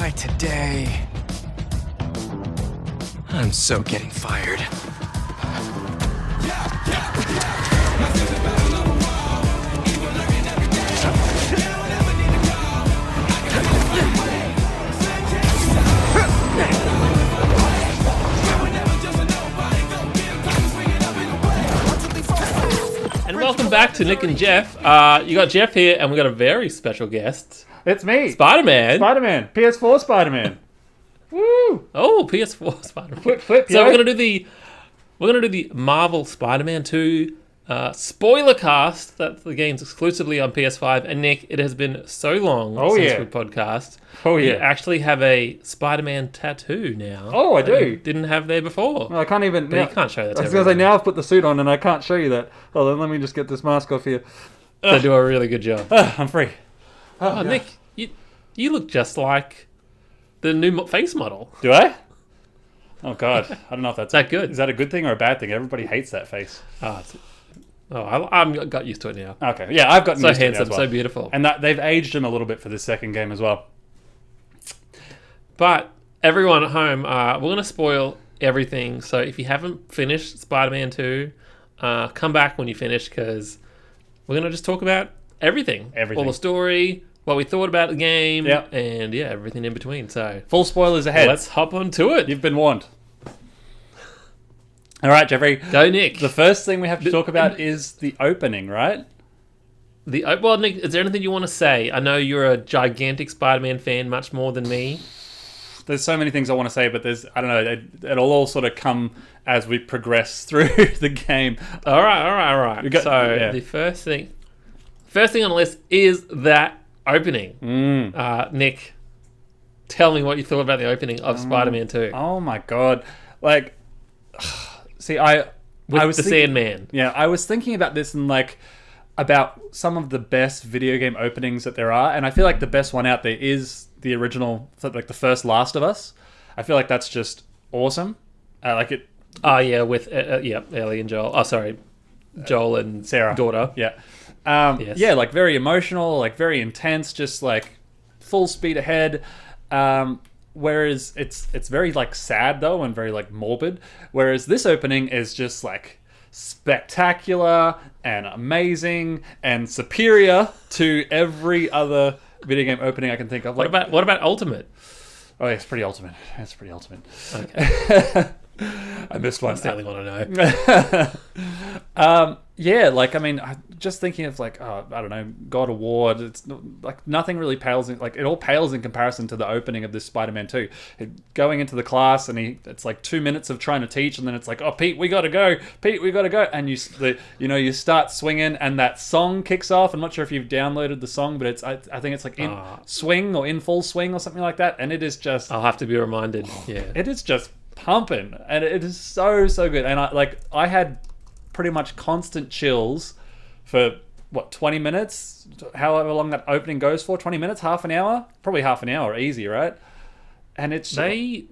Why today? I'm so getting fired. And welcome back to Nick and Jeff. You got Jeff here, and we got a very special guest. It's me. Spider-Man. Spider-Man. PS4 Spider-Man. Woo! Oh, PS4 Spider-Man. Flip, So yo. we're gonna do the Marvel Spider-Man 2 spoiler cast. That the game's exclusively on PS5. And Nick, it has been so long since we podcast. Oh, You yeah. actually have a Spider-Man tattoo now. Oh, I that do. you didn't have there before. Well, I can't even... But you can't show that to I was going to say, everyone. now I've put the suit on and I can't show you that. Hold on, let me just get this mask off here. They do a really good job. I'm free. Oh, yeah. Nick, you look just like the new face model. Do I? Oh, God. I don't know if that's... Is that good? Is that a good thing or a bad thing? Everybody hates that face. I'm got used to it now. Okay. Yeah, I've gotten So used to it handsome, as well. so beautiful. And that they've aged him a little bit for this second game as well. But everyone at home, we're going to spoil everything. So if you haven't finished Spider-Man 2, come back when you finish because we're going to just talk about everything. Everything. All the story, what we thought about the game, Yep. and yeah, everything in between. So Full spoilers ahead. let's hop onto it. You've been warned. All right, Jeffrey. Go, Nick. The first thing we have to talk about is the opening, right? Well, Nick, is there anything you want to say? I know you're a gigantic Spider-Man fan, much more than me. There's so many things I want to say, but I don't know, it'll all sort of come as we progress through the game. All right. The first thing on the list is that opening. Nick, tell me what you thought about the opening of Spider-Man 2 Oh my God. Like, see, I was the thinking, Sandman. Yeah, I was thinking about this and like, about some of the best video game openings that there are, and I feel like the best one out there is the original, like the first Last of Us. I feel like that's just awesome. I like it. Oh yeah, with Ellie and Joel. Oh sorry, Joel and Sarah. daughter. Yeah. Yes. Yeah, like very emotional, like very intense, just like full speed ahead. Whereas it's very like sad though and very like morbid. Whereas this opening is just like spectacular and amazing and superior to every other video game opening I can think of. Like, What about Ultimate? oh, yeah, it's pretty ultimate. It's pretty ultimate. Okay, I missed one. that's the only one I know. Yeah, like I mean, just thinking of like I don't know, God of War. It's like nothing really pales in, like it all pales in comparison to the opening of this Spider-Man 2. Going into the class and it's like 2 minutes of trying to teach, and then it's like, oh Pete, we gotta go, and you start swinging, and that song kicks off. I'm not sure if you've downloaded the song, but I think it's like in swing or in full swing or something like that, and it is just I'll have to be reminded. Yeah. it is just pumping, and it is so good. And I had pretty much constant chills for 20 minutes, however long that opening goes for. 20 minutes, half an hour, probably half an hour, easy, right? And it's I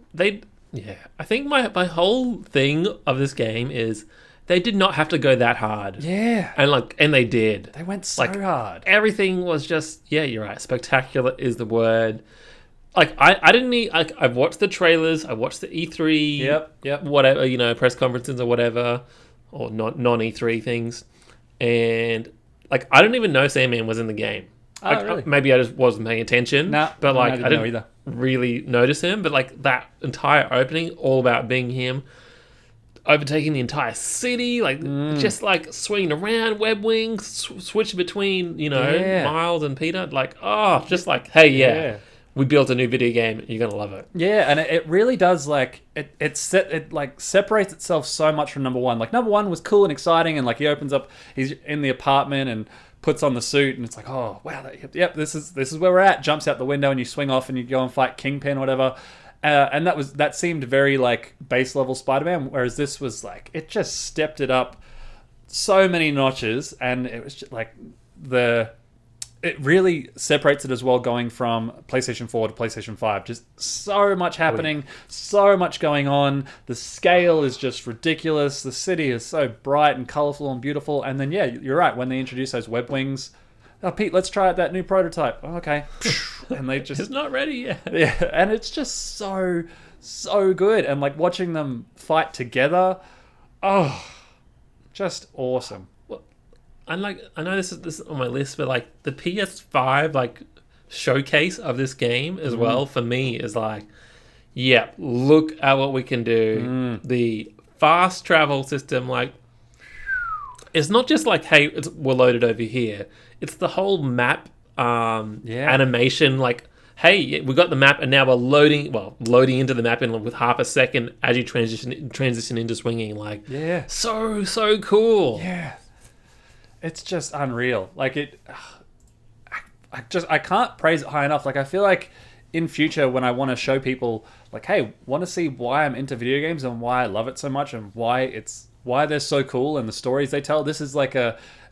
think my whole thing of this game is they did not have to go that hard. yeah, And they did. they went so hard. Everything was just, yeah, you're right. Spectacular is the word. Like I didn't need. Like, I've watched the trailers. I watched the E3. Yep. Whatever, press conferences or whatever, or non E3 things, and like I didn't even know Sandman was in the game. Like, Really? maybe I just wasn't paying attention. Nah, but like I I didn't didn't know either. really notice him. But like that entire opening, all about being him. Overtaking the entire city, like just like swinging around, web wings, switching between, Yeah. Miles and Peter, like just like, hey, Yeah. we built a new video game, you're gonna love it. Yeah, and it really does, like it separates itself so much from number one. Like number one was cool and exciting, and like he opens up, he's in the apartment and puts on the suit, and it's like, oh wow, yep, this is where we're at. Jumps out the window and you swing off and you go and fight Kingpin or whatever. And that seemed very like base level Spider-Man, whereas this was like it just stepped it up so many notches, and it was just like it really separates it as well, going from PlayStation 4 to PlayStation 5. Just so much happening, so much going on. The scale is just ridiculous. The city is so bright and colorful and beautiful. And then, yeah, you're right. When they introduce those web wings, oh, Pete, let's try out that new prototype. Oh, okay. And they just... It's not ready yet. Yeah, and it's just so good. And like watching them fight together, just awesome. Well, and like, I know this is on my list, but like the PS5 like showcase of this game as well for me is like, yeah, look at what we can do. The fast travel system, like, it's not just like, hey, we're loaded over here. It's the whole map animation, like, hey, we got the map and now we're loading into the map in with half a second as you transition into swinging. Like, so cool. Yeah, it's just unreal. Like I can't praise it high enough. Like, I feel like in future when I want to show people, like, hey, want to see why I'm into video games and why I love it so much and why they're so cool and the stories they tell. This is like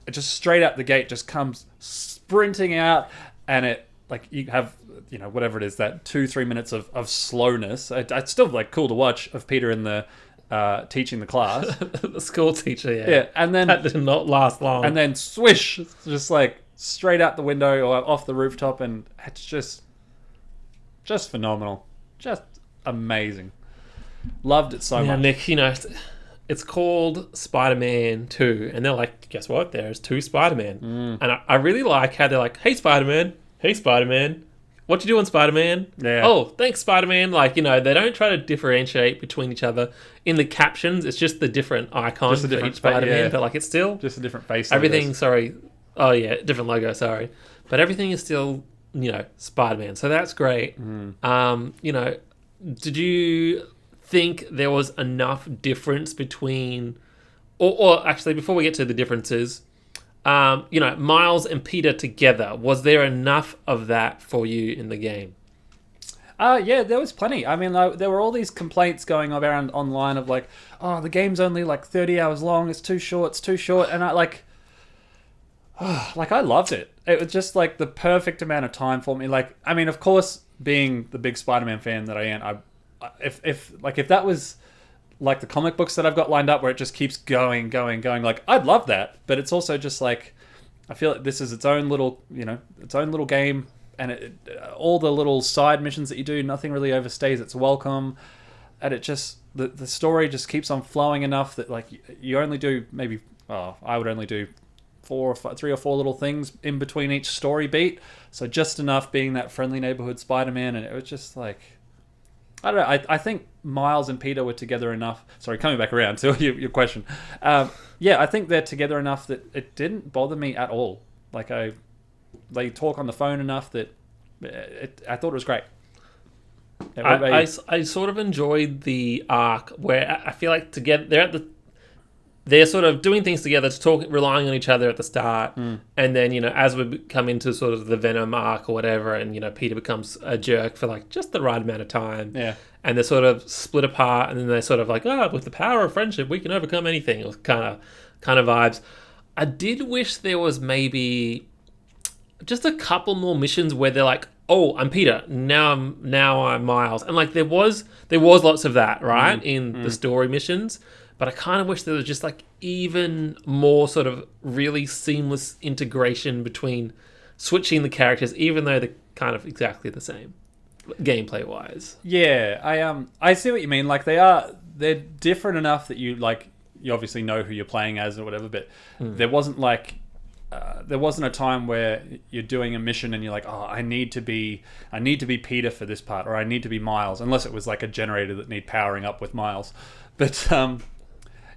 just straight out the gate, just comes sprinting out, and it, like, you have, you know, whatever it is, that 2-3 minutes of slowness. It's still like cool to watch of Peter in the teaching the class. The school teacher, yeah, and then that did not last long. And then swish, just like straight out the window or off the rooftop, and it's just phenomenal, just amazing. Loved it so much. Nick, you know, it's called Spider-Man 2, and they're like, guess what? There's 2 Spider-Man. And I really like how they're like, hey, Spider-Man, what you doing, Spider-Man? Yeah. Oh, thanks, Spider-Man. Like, you know, they don't try to differentiate between each other. In the captions, it's just the different icons for each Spider-Man, but like, it's still... just a different face. Everything, different logo, sorry. But everything is still, you know, Spider-Man, so that's great. You know, did you think there was enough difference between, or actually, before we get to the differences, you know, Miles and Peter together, was there enough of that for you in the game? Yeah, there was plenty. I mean, there were all these complaints going around online of like, oh, the game's only like 30 hours long, it's too short, and I like I loved it. It was just like the perfect amount of time for me. Like, I mean, of course, being the big Spider-Man fan that I am, if that was like the comic books that I've got lined up where it just keeps going, like, I'd love that. But it's also just like, I feel like this is its own little game, and all the little side missions that you do, nothing really overstays its welcome, and it just, the story just keeps on flowing enough that like you only do maybe, I would only do 3 or 4 little things in between each story beat, so just enough being that friendly neighborhood Spider-Man, and it was just like, I don't know. I think Miles and Peter were together enough. Sorry, coming back around to your question. Yeah, I think they're together enough that it didn't bother me at all. Like, they talk on the phone enough that I thought it was great. I sort of enjoyed the arc where I feel like they're sort of doing things together to talk, relying on each other at the start. And then, you know, as we come into sort of the Venom arc or whatever, and, you know, Peter becomes a jerk for like just the right amount of time. Yeah. And they're sort of split apart, and then they're sort of like, with the power of friendship, we can overcome anything. It was kind of vibes. I did wish there was maybe just a couple more missions where they're like, oh, I'm Peter, now I'm Miles. And like there was lots of that, right? In the story missions. But I kind of wish there was just like even more sort of really seamless integration between switching the characters, even though they're kind of exactly the same gameplay wise. Yeah, I see what you mean. Like they're different enough that you obviously know who you're playing as or whatever. But there wasn't a time where you're doing a mission and you're like, oh, I need to be Peter for this part, or I need to be Miles, unless it was like a generator that need powering up with Miles. But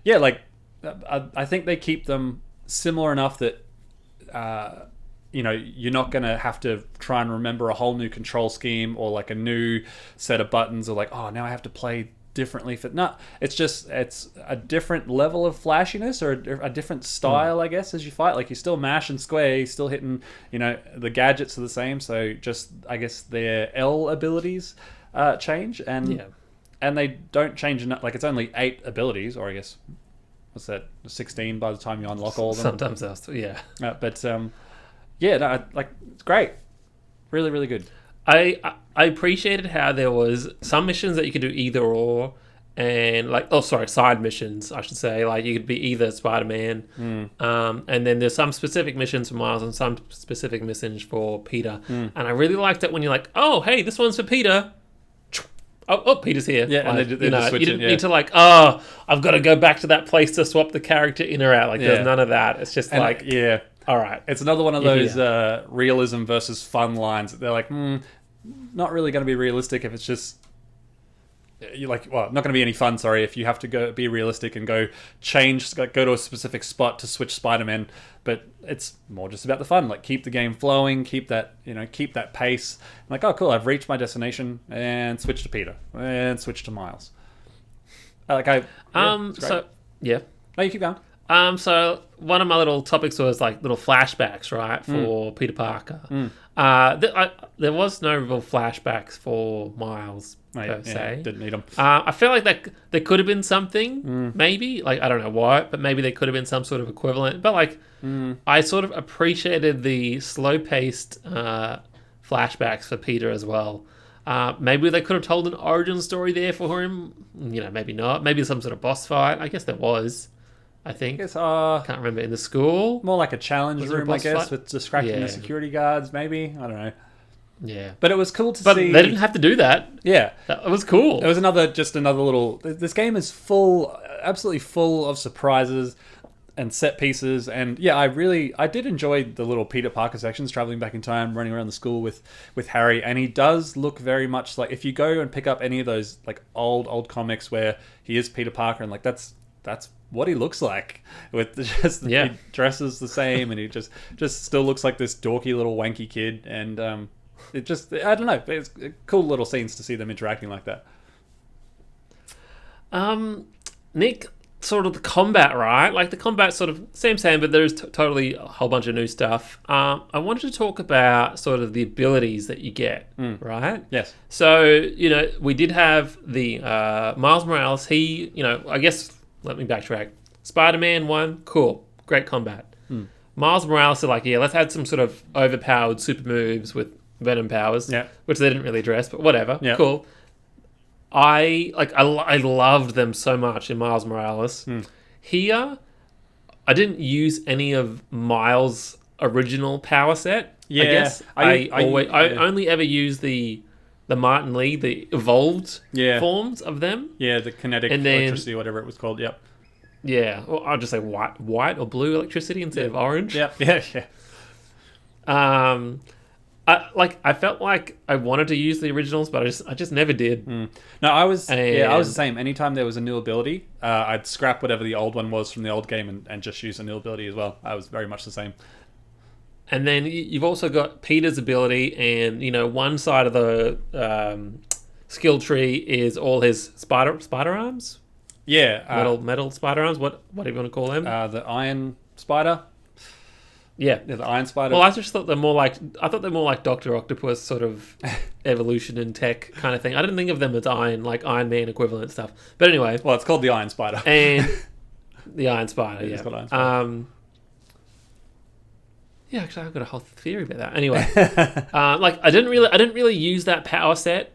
yeah, like I think they keep them similar enough that you know, you're not going to have to try and remember a whole new control scheme or like a new set of buttons, or like, oh, now I have to play differently. It's a different level of flashiness, or a different style, I guess, as you fight. Like, you still mash and square, you're still hitting, you know, the gadgets are the same, so just, I guess, their L abilities change, and they don't change enough. Like, it's only 8 abilities, or I guess, what's that, 16 by the time you unlock all of them. Sometimes that's, it's great. Really, really good. I appreciated how there was some missions that you could do either or, and side missions, I should say. Like you could be either Spider-Man, and then there's some specific missions for Miles and some specific missions for Peter. And I really liked it when you're like, oh, hey, this one's for Peter. Oh, Peter's here. Yeah, like, and they just switch you didn't it, need to like, oh, I've got to go back to that place to swap the character in or out. Like, there's none of that. It's just like, yeah, all right. It's another one of those realism versus fun lines. They're like, not really going to be realistic if it's just you're like, well, not going to be any fun. Sorry, if you have to go be realistic and go to a specific spot to switch Spider-Man. But it's more just about the fun. Like keep the game flowing, keep that pace. I'm like, oh, cool, I've reached my destination and switch to Peter and switch to Miles. So yeah. No, you keep going. So one of my little topics was like little flashbacks, right, for Peter Parker. There was no real flashbacks for Miles per se. Didn't need them. I feel like that there could have been something, maybe. Like I don't know what, but maybe there could have been some sort of equivalent. But like, I sort of appreciated the slow-paced flashbacks for Peter as well. Maybe they could have told an origin story there for him. Maybe not. Maybe some sort of boss fight. I guess there was. I think. Can't remember. In the school? More like a challenge room, I guess, fight? with distracting the security guards, maybe. I don't know. Yeah. But it was cool to see. But they didn't have to do that. Yeah. It was cool. It was another little... This game is absolutely full of surprises and set pieces. And yeah, I did enjoy the little Peter Parker sections, traveling back in time, running around the school with Harry. And he does look very much like... If you go and pick up any of those like old comics where he is Peter Parker and like that's what he looks like, with just he dresses the same and he just still looks like this dorky little wanky kid, and it just, I don't know, it's cool little scenes to see them interacting like that. Nick, sort of the combat, right? Like the combat sort of same, but there's totally a whole bunch of new stuff. I wanted to talk about sort of the abilities that you get, right? Yes. So, we did have the Miles Morales. He, I guess, let me backtrack. Spider-Man 1, cool. Great combat. Miles Morales are like, let's add some sort of overpowered super moves with Venom powers, which they didn't really address, but whatever. Cool. I loved them so much in Miles Morales. Here, I didn't use any of Miles' original power set. I guess I only ever used the Martin Lee, the evolved forms of them. Yeah, the kinetic electricity, whatever it was called. Yep. Yeah, well, I'll just say white or blue electricity instead of orange. Yeah. I felt like I wanted to use the originals, but I just never did. No, I was the same. Anytime there was a new ability, I'd scrap whatever the old one was from the old game and just use a new ability as well. I was very much the same. And then you've also got Peter's ability, and one side of the skill tree is all his spider arms. Yeah, metal spider arms. Whatever you want to call them. The Iron Spider. Yeah, the Iron Spider. Well, I just thought they're more like Dr. Octopus sort of evolution in tech kind of thing. I didn't think of them as Iron Man equivalent stuff. But anyway, well, it's called the Iron Spider. And the Iron Spider. Yeah, it's called Iron Spider. Yeah, actually, I've got a whole theory about that. Anyway, I didn't really use that power set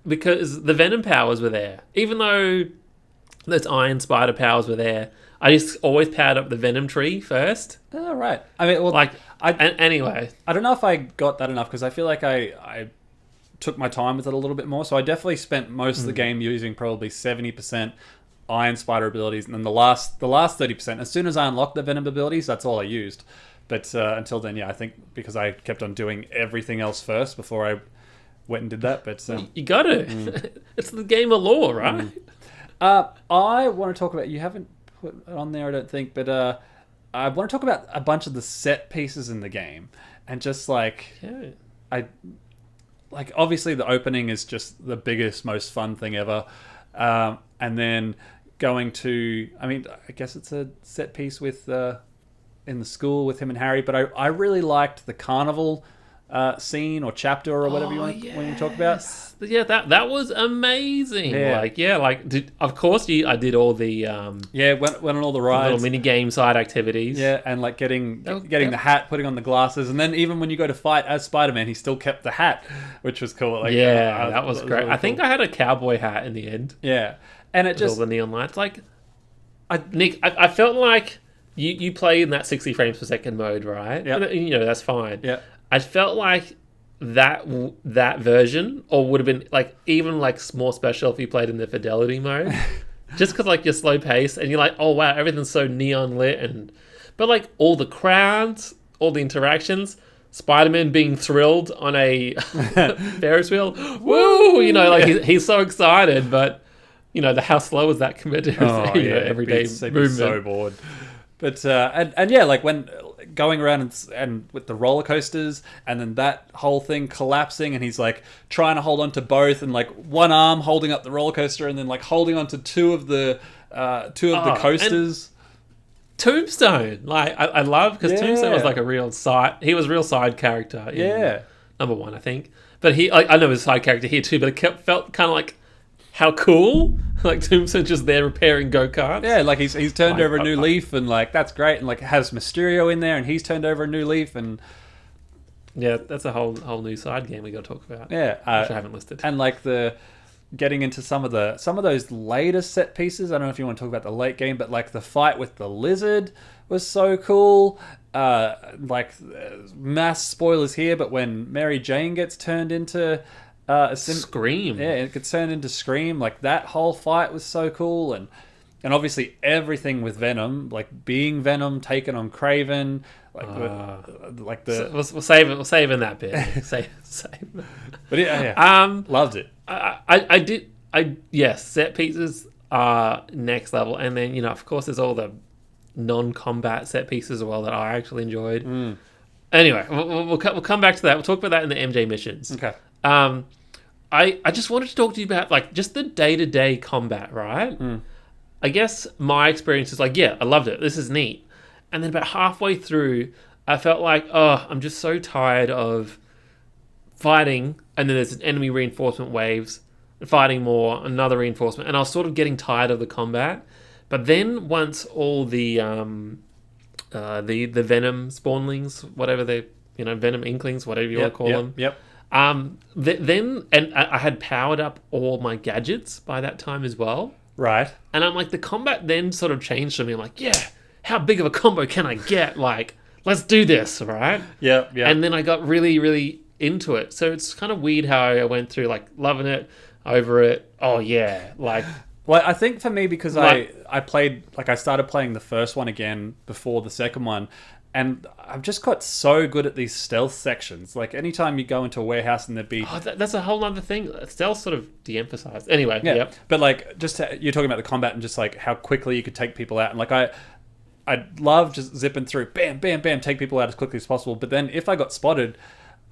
because the Venom powers were there. Even though those Iron Spider powers were there, I just always powered up the Venom tree first. Oh, right. I mean, well, anyway, I don't know if I got that enough because I feel like I took my time with it a little bit more. So I definitely spent most of the game using probably 70% Iron Spider abilities, and then the last 30%. As soon as I unlocked the Venom abilities, that's all I used. But until then, I think because I kept on doing everything else first before I went and did that. But you got to. It's the game of lore, right? I want to talk about. You haven't put it on there, I don't think, but I want to talk about a bunch of the set pieces in the game, and just obviously the opening is just the biggest, most fun thing ever, and then going to. I mean, I guess it's a set piece with. In the school with him and Harry, but I really liked the carnival scene or chapter or whatever you want when you talk about. Yeah, that was amazing. Yeah. Of course, I did all the went on all the rides, little mini game side activities. Yeah, and like getting the hat, putting on the glasses, and then even when you go to fight as Spider-Man, he still kept the hat, which was cool. Like, that was great. Really I think I had a cowboy hat in the end. Yeah, and it just all the neon lights. Like, Nick, I felt like you play in that 60 frames per second mode, right? Yeah, that's fine. Yeah, I felt like that version, or would have been like even like more special if you played in the fidelity mode, just because like you're slow pace and you're like, oh wow, everything's so neon lit, but like all the crowds, all the interactions, Spider-Man being thrilled on a Ferris wheel, woo, he's so excited, but how slow is that compared to everyday movement? So bored. But and yeah, like when going around and with the roller coasters, and then that whole thing collapsing, and he's like trying to hold on to both, and like one arm holding up the roller coaster, and then like holding on to two of the coasters. Tombstone, like I love, because Tombstone was like a real side. He was a real side character. In number one, I think. But I know he was a side character here too. But it felt kind of like, how cool! Like Tombstone's just there repairing go-karts. Yeah, like he's turned over a new leaf, and like that's great, and like has Mysterio in there, and he's turned over a new leaf, and yeah, that's a whole new side game we got to talk about. Yeah, which I haven't listed. And like getting into some of those later set pieces. I don't know if you want to talk about the late game, but like the fight with the lizard was so cool. Mass spoilers here, but when Mary Jane gets turned into Scream. Yeah, it gets turned into Scream. Like that whole fight was so cool, and obviously everything with Venom, like being Venom taken on Kraven, we're saving that bit. save. But yeah, loved it. I did. Yes, set pieces are next level, and then of course there's all the non-combat set pieces as well that I actually enjoyed. Anyway, we'll come back to that. We'll talk about that in the MJ missions. Okay. I just wanted to talk to you about like just the day-to-day combat, right? I guess my experience is like, yeah, I loved it. This is neat. And then about halfway through, I felt like, I'm just so tired of fighting, and then there's enemy reinforcement waves, fighting more, another reinforcement, and I was sort of getting tired of the combat. But then once all the Venom spawnlings, whatever they, Venom inklings, whatever you want to call them. Yep. Then I had powered up all my gadgets by that time as well. Right. And I'm like, the combat then sort of changed for me. I'm like, yeah, how big of a combo can I get? Like, let's do this, right? Yeah. And then I got really, really into it. So it's kind of weird how I went through like loving it, over it. Oh yeah, like. Well, I think for me, because I played, like I started playing the first one again before the second one, and I've just got so good at these stealth sections. Like anytime you go into a warehouse and there'd be... Oh, that's a whole other thing. Stealth sort of de-emphasized. Anyway, yeah. Yep. But like, you're talking about the combat and just like how quickly you could take people out. And like I love just zipping through, bam, bam, bam, take people out as quickly as possible. But then if I got spotted,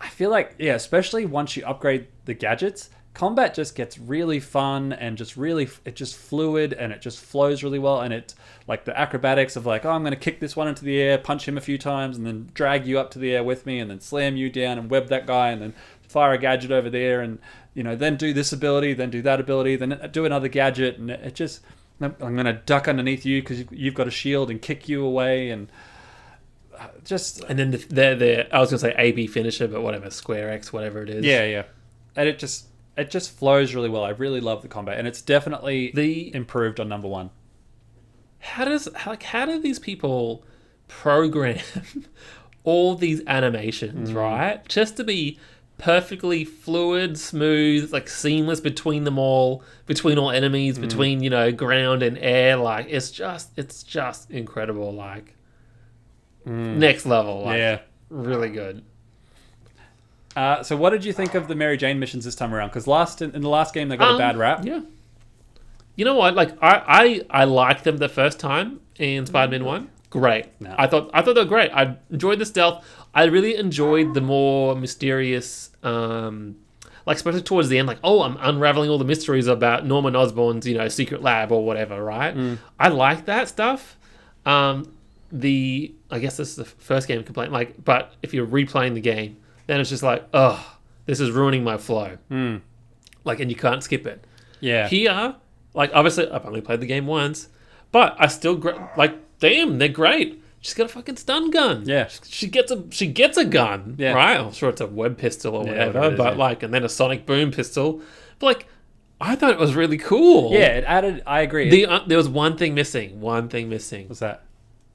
I feel like, yeah, especially once you upgrade the gadgets, combat just gets really fun and just fluid, and it just flows really well. And it's like the acrobatics of like, oh, I'm going to kick this one into the air, punch him a few times, and then drag you up to the air with me, and then slam you down and web that guy, and then fire a gadget over there, and then do this ability, then do that ability, then do another gadget, and it just, I'm going to duck underneath you because you've got a shield and kick you away, and just... And then the I was going to say AB finisher, but whatever, Square X, whatever it is. Yeah. And it just flows really well. I really love the combat, and it's definitely improved on number one. How do these people program all these animations, right? Just to be perfectly fluid, smooth, like seamless between them all, between all enemies, between, ground and air. Like it's just incredible. Like next level. Like, yeah. Really good. So what did you think of the Mary Jane missions this time around? Because in the last game they got a bad rap. Yeah. You know what? Like I liked them the first time in Spider-Man 1. Great. No. I thought they were great. I enjoyed the stealth. I really enjoyed the more mysterious, like especially towards the end, like, oh, I'm unraveling all the mysteries about Norman Osborn's, secret lab or whatever, right? I like that stuff. I guess this is the first game complaint. Like, but if you're replaying the game, then it's just like, oh, this is ruining my flow. Like, and you can't skip it. Yeah. Here, like, obviously, I've only played the game once, but I still like, damn, they're great. She's got a fucking stun gun. Yeah. She gets a gun. Yeah. Right. I'm sure it's a web pistol or whatever, whatever it is, but like, and then a sonic boom pistol. But like, I thought it was really cool. Yeah, it added. I agree. There was one thing missing. What's that?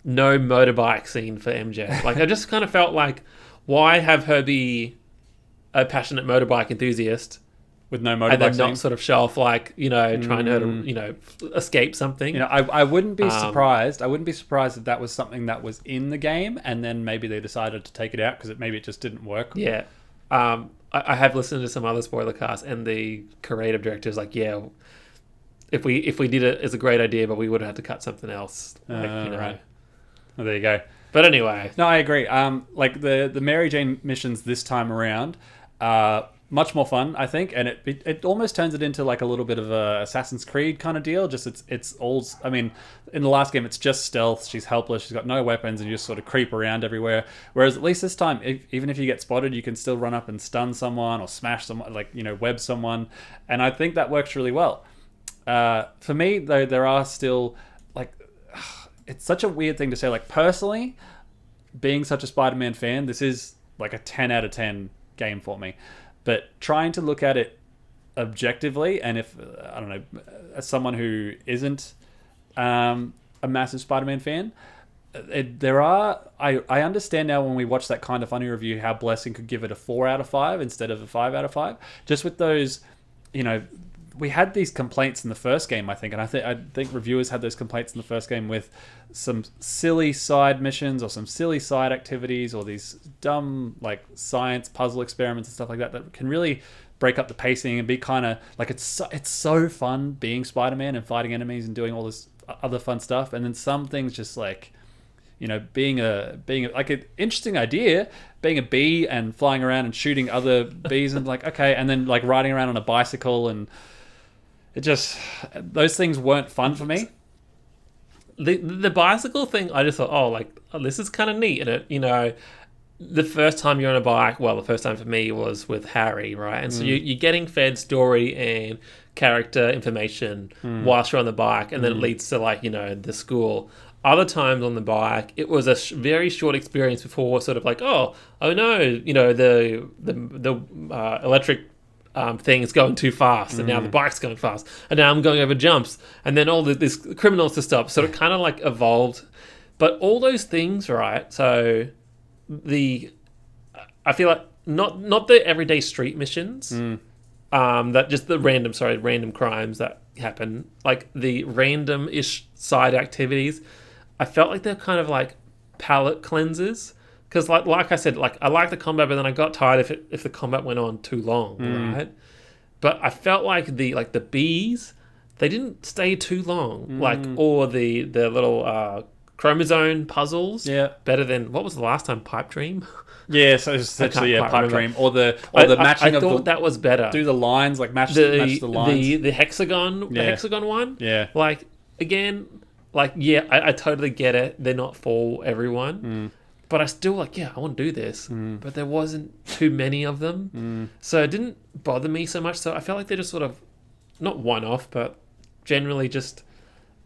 No motorbike scene for MJ. Like, I just kind of felt like, why have her be a passionate motorbike enthusiast With no motorbike and then scene? not sort of show off, like, you know, trying her to, you know, escape something? You know, I wouldn't be surprised. I wouldn't be surprised if that was something that was in the game, and then maybe they decided to take it out because maybe it just didn't work. Yeah. I have listened to some other spoiler casts, and the creative director is like, yeah, if we did it, it's a great idea, but we would have had to cut something else. Like, you know. Right. Well, there you go. But anyway. No, I agree. Like the Mary Jane missions this time around, much more fun, I think, and it almost turns it into like a little bit of a Assassin's Creed kind of deal. Just it's all. I mean, in the last game, it's just stealth. She's helpless. She's got no weapons, and you just sort of creep around everywhere. Whereas at least this time, even if you get spotted, you can still run up and stun someone or smash someone, like, you know, web someone, and I think that works really well. For me, though, there are still like. It's such a weird thing to say. Like, personally, being such a Spider-Man fan, this is like a 10 out of 10 game for me. But trying to look at it objectively, and if, I don't know, as someone who isn't a massive Spider-Man fan, I understand now when we watch that Kind of Funny review how Blessing could give it a 4 out of 5 instead of a 5 out of 5. Just with those, you know, we had these complaints in the first game, I think, and I think reviewers had those complaints in the first game with some silly side missions or some silly side activities or these dumb like science puzzle experiments and stuff like that can really break up the pacing and be kind of like it's so fun being Spider-Man and fighting enemies and doing all this other fun stuff, and then some things just like, you know, being a like an interesting idea, being a bee and flying around and shooting other bees and like, okay, and then like riding around on a bicycle, and it just, those things weren't fun for me. The bicycle thing, I just thought, this is kind of neat. And it, you know, the first time you're on a bike, well, the first time for me was with Harry, right? And so you're getting fed story and character information whilst you're on the bike, and then it leads to, like, you know, the school. Other times on the bike, it was a very short experience before sort of like, oh no, you know, the electric thing is going too fast, and now the bike's going fast, and now I'm going over jumps, and then all this criminals to stop. So it kind of like evolved, but all those things, right? So I feel like not the everyday street missions, that just the random crimes that happen, like the random-ish side activities. I felt like they're kind of like palate cleansers. Because like I said, like I like the combat, but then I got tired if the combat went on too long, right? But I felt like the bees, they didn't stay too long, or the little chromosome puzzles. Yeah, better than what was the last time? Pipe Dream. Yeah, so essentially, Pipe Dream, or the matching. I thought that was better. Do the lines, like match the lines. The hexagon, the hexagon one. Yeah, like again, like I totally get it. They're not for everyone. But I still I want to do this. But there wasn't too many of them. So it didn't bother me so much. So I felt like they're just sort of, not one-off, but generally just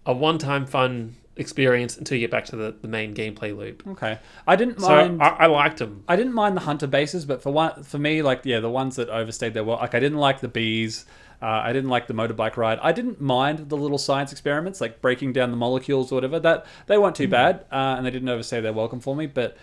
a one-time fun experience until you get back to the main gameplay loop. Okay. I didn't mind... So I liked them. I didn't mind the hunter bases, but for me, like, the ones that overstayed their well, like, I didn't like the bees. I didn't like the motorbike ride. I didn't mind the little science experiments, like breaking down the molecules or whatever. That they weren't too bad, and they didn't overstay their welcome for me. But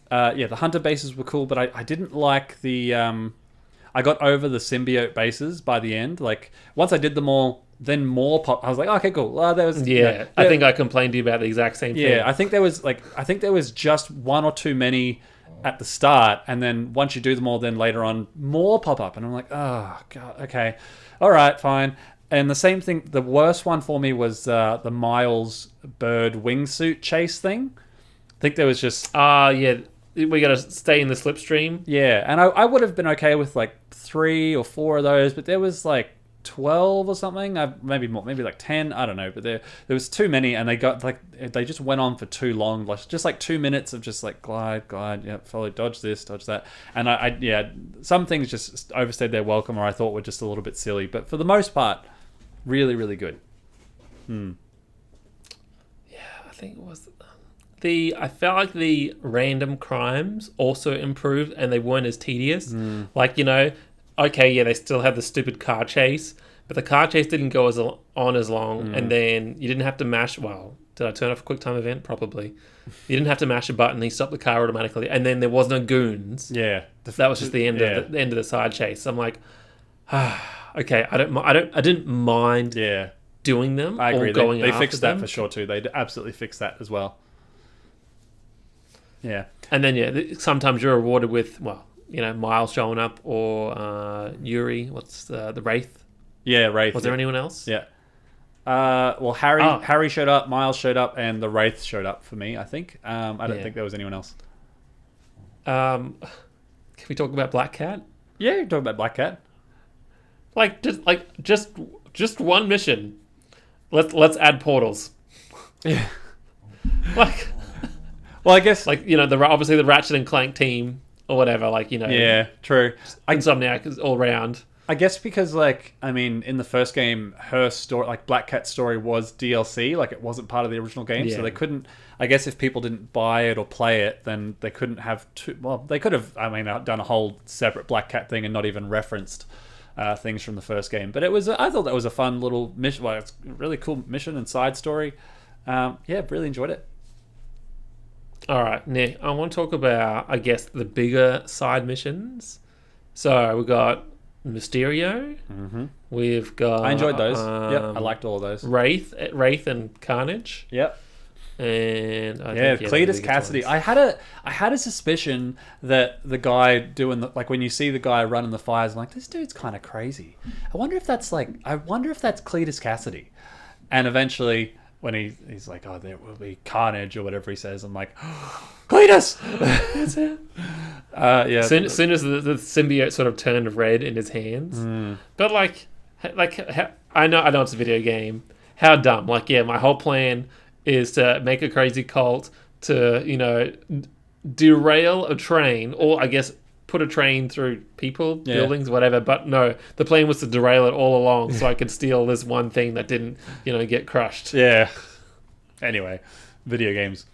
the hunter bases were cool, but I didn't like the... I got over the symbiote bases by the end. Like, once I did them all, then more pop. I was like, okay, cool. There was I think I complained to you about the exact same thing. Yeah, I think there was just one or two many at the start, and then once you do them all, then later on more pop up, and I'm like, oh god, okay, all right, fine. And the same thing. The worst one for me was the Miles bird wingsuit chase thing. I think there was just we got to stay in the slipstream. Yeah, and I would have been okay with like 3 or 4 of those, but there was like 12 or something. Maybe more, maybe like 10. I don't know, but there was too many, and they just went on for too long. Just like 2 minutes of just like glide, follow, dodge this, dodge that, and some things just overstayed their welcome, or I thought were just a little bit silly. But for the most part, really, really good. Yeah, I think it was I felt like the random crimes also improved, and they weren't as tedious. Like, okay, yeah, they still had the stupid car chase, but the car chase didn't go as long, and then you didn't have to mash. Well, did I turn off a quick time event? Probably. You didn't have to mash a button; he stopped the car automatically, and then there was no goons. Yeah, that was just the end of the end of the side chase. So I'm like, okay, I didn't mind. Yeah, doing them. I agree. Or going they after fixed that them. for sure too. They absolutely fixed that as well. Yeah, and then sometimes you're rewarded with Miles showing up, or Yuri. What's the Wraith? Yeah, Wraith. Was there anyone else? Yeah. Well, Harry showed up, Miles showed up, and the Wraith showed up for me, I think. I don't think there was anyone else. Can we talk about Black Cat? Yeah, you can talk about Black Cat. Just one mission. Let's add portals. Yeah. Well, I guess obviously the Ratchet and Clank team or whatever. Yeah, true. Insomniac is all round. I guess because in the first game, her story, Black Cat's story, was DLC. It wasn't part of the original game, so they couldn't. I guess if people didn't buy it or play it, then they couldn't have two. Well, they could have. Done a whole separate Black Cat thing and not even referenced things from the first game. But I thought that was a fun little mission. Well, it's a really cool mission and side story. Really enjoyed it. All right, Nick, I want to talk about, I guess, the bigger side missions. So we got Mysterio. Mm-hmm. We've got. I enjoyed those. I liked all of those. Wraith and Carnage. Yep. And Cletus Cassidy. I had a suspicion that the guy doing when you see the guy running the fires, I'm like, this dude's kind of crazy. I wonder if that's Cletus Cassidy. And eventually, when he's like, oh, there will be Carnage or whatever he says, I'm like, oh, Cletus. That's it. Soon as the symbiote sort of turned red in his hands, but I know it's a video game. How dumb! My whole plan is to make a crazy cult to derail a train, or I guess put a train through people, buildings, whatever. But no, the plan was to derail it all along so I could steal this one thing that didn't get crushed. Yeah. Anyway, video games.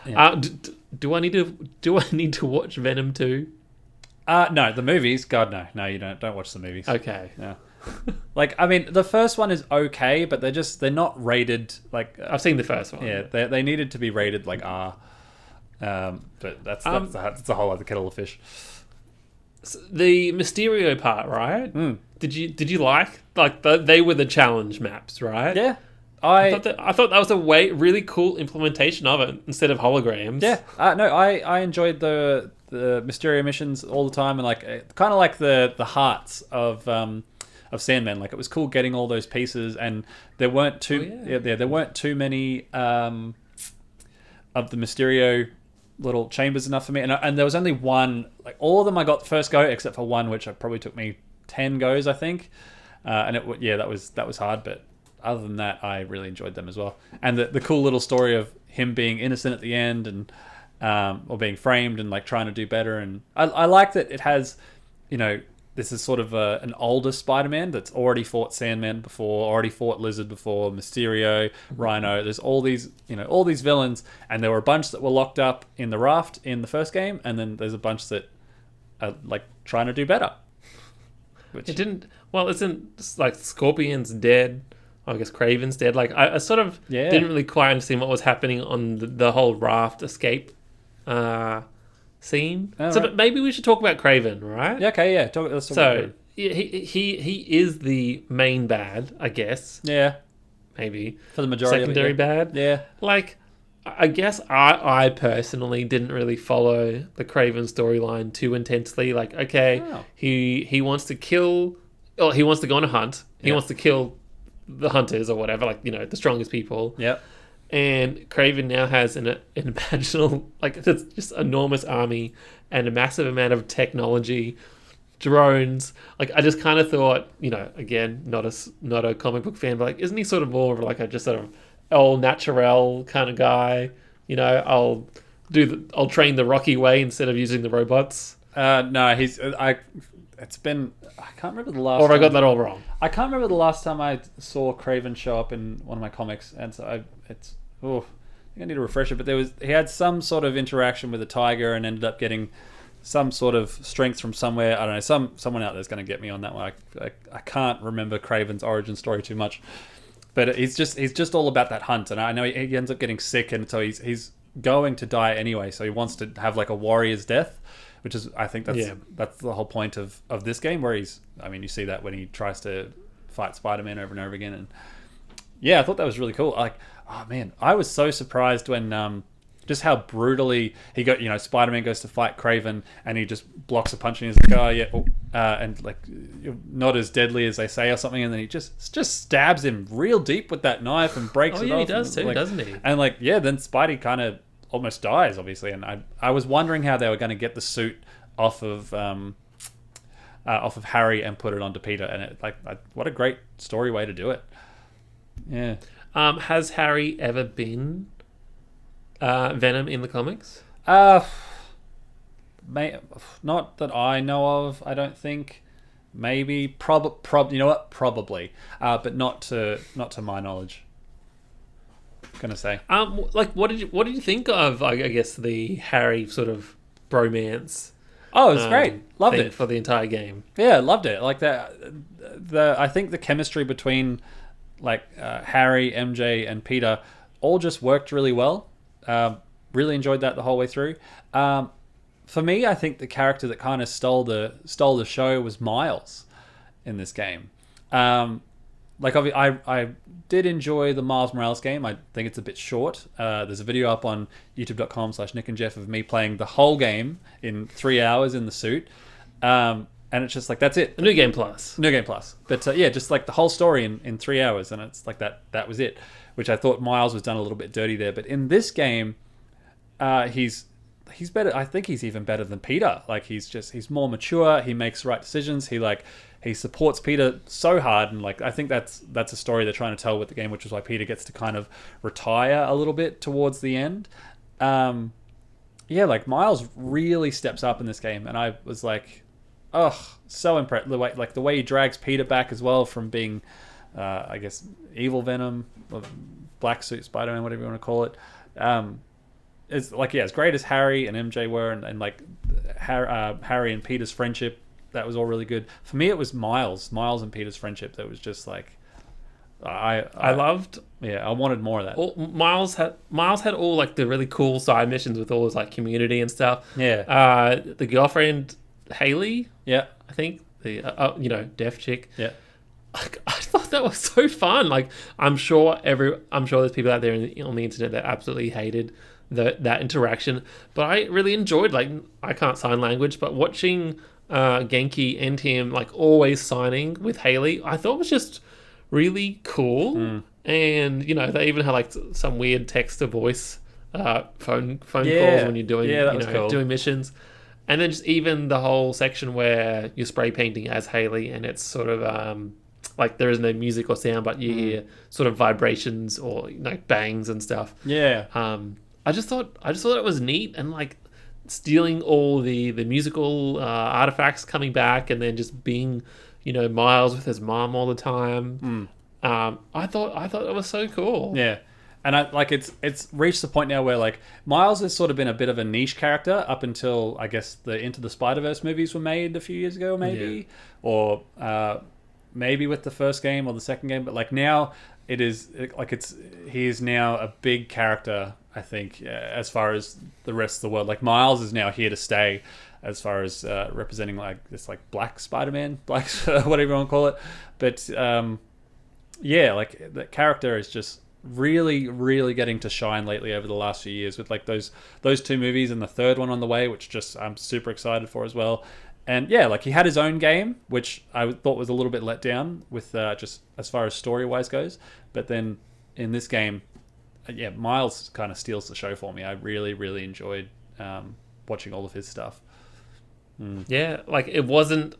Yeah. Do I need to watch Venom 2? No, the movies. God, no. No, you don't. Don't watch the movies. Okay. Yeah. The first one is okay, but they're not rated I've seen the first one. Yeah, they needed to be rated R. But that's a whole other kettle of fish. The Mysterio part, right? Did you like they were the challenge maps, right? Yeah. I thought that was a really cool implementation of it instead of holograms. Yeah. I enjoyed the Mysterio missions all the time, and kind of like the hearts of Sandman. It was cool getting all those pieces, and there weren't there weren't too many of the Mysterio little chambers enough for me, and there was only one. All of them I got first go, except for one, which probably took me 10 goes, I think. And that was hard, but other than that, I really enjoyed them as well. And the cool little story of him being innocent at the end, and or being framed and trying to do better. And I like that it has, this is sort of an older Spider-Man that's already fought Sandman before, already fought Lizard before, Mysterio, Rhino. There's all these villains, and there were a bunch that were locked up in the raft in the first game, and then there's a bunch that are trying to do better. Which it didn't. Well, isn't Scorpion's dead? I guess Kraven's dead. I sort of didn't really quite understand what was happening on the whole raft escape scene. Oh, so right. but maybe we should talk about Kraven, right? Yeah, okay, yeah. Let's talk about Kraven. He is the main bad, I guess. Yeah. Maybe. For the majority secondary of it, yeah. bad. Yeah. I guess I personally didn't really follow the Kraven storyline too intensely. He wants to kill, or he wants to go on a hunt. He wants to kill the hunters or whatever, the strongest people. Yep. And Kraven now has an imaginal, just enormous army and a massive amount of technology drones. Like, I just kind of thought, again, not a comic book fan, but like, isn't he sort of more of like a just sort of all natural kind of guy? I'll train the Rocky way instead of using the robots. No, I can't remember the last. Or have I got that all wrong? I can't remember the last time I saw Kraven show up in one of my comics, and so I think I need to refresh it. But he had some sort of interaction with a tiger and ended up getting some sort of strength from somewhere. I don't know. Someone out there's going to get me on that one. I can't remember Kraven's origin story too much, but he's just all about that hunt. And I know he ends up getting sick, and so he's going to die anyway. So he wants to have like a warrior's death, which is, I think that's the whole point of this game, where you see that when he tries to fight Spider-Man over and over again. And yeah, I thought that was really cool. Like, oh man, I was so surprised when just how brutally he got. Spider-Man goes to fight Kraven and he just blocks a punch and he's like, oh yeah, and like, not as deadly as they say or something, and then he just stabs him real deep with that knife and breaks it off. He does too, doesn't he? And like, yeah, then Spidey kind of almost dies, obviously, and I was wondering how they were going to get the suit off of Harry and put it onto Peter, and what a great story way to do it. Yeah. Has Harry ever been Venom in the comics? Not that I know of. I don't think. Maybe, you know what? Probably, but not to my knowledge. Gonna say. What did you think of? I guess the Harry sort of bromance. Oh, it was great. Loved it for the entire game. Yeah, loved it. Like that. I think the chemistry between Harry, MJ, and Peter all just worked really well. Really enjoyed that the whole way through. For me, I think the character that kind of stole the show was Miles in this game. I did enjoy the Miles Morales game. I think it's a bit short. There's a video up on youtube.com/Nick&Jeff of me playing the whole game in 3 hours in the suit. And it's just like, that's it. New Game Plus. But just like the whole story in 3 hours, and it's like that was it. Which I thought Miles was done a little bit dirty there. But in this game, he's better. I think he's even better than Peter. Like, he's more mature. He makes the right decisions. He supports Peter so hard, and like, I think that's a story they're trying to tell with the game, which is why Peter gets to kind of retire a little bit towards the end. Like Miles really steps up in this game, and I was like, oh, so impressed. The way he drags Peter back as well from being, I guess, evil Venom, or black suit Spider-Man, whatever you want to call it. It's like, as great as Harry and MJ were, and like Harry and Peter's friendship, that was all really good. For me, it was Miles and Peter's friendship that was just like, I loved. Yeah, I wanted more of that. Miles had all like the really cool side missions with all his like community and stuff. Yeah. The girlfriend Haley. Yeah. I think the deaf chick. Yeah. I thought that was so fun. Like, I'm sure there's people out there on the internet that absolutely hated that interaction, but I really enjoyed. Like, I can't sign language, but watching Genki and him like always signing with Haley, I thought was just really cool. And they even had like some weird text to voice phone calls when you're doing cool. doing missions. And then just even the whole section where you're spray painting as Haley, and it's sort of like there is no music or sound, but you hear sort of vibrations or bangs and stuff. Yeah. I just thought it was neat, and like stealing all the musical artifacts coming back, and then just being Miles with his mom all the time. I thought it was so cool. Yeah. And it's reached the point now where like Miles has sort of been a bit of a niche character up until, I guess, the Into the Spider-Verse movies were made a few years ago, maybe, or maybe with the first game or the second game. But like now, he is now a big character, I think, as far as the rest of the world. Like, Miles is now here to stay as far as representing like this like black Spider-Man, black whatever you want to call it. But like that character is just really, really getting to shine lately over the last few years with like those two movies and the third one on the way, which just I'm super excited for as well. And yeah, like he had his own game, which I thought was a little bit let down with just as far as story wise goes. But then in this game, Miles kind of steals the show for me. I really, really enjoyed watching all of his stuff. Yeah, like it wasn't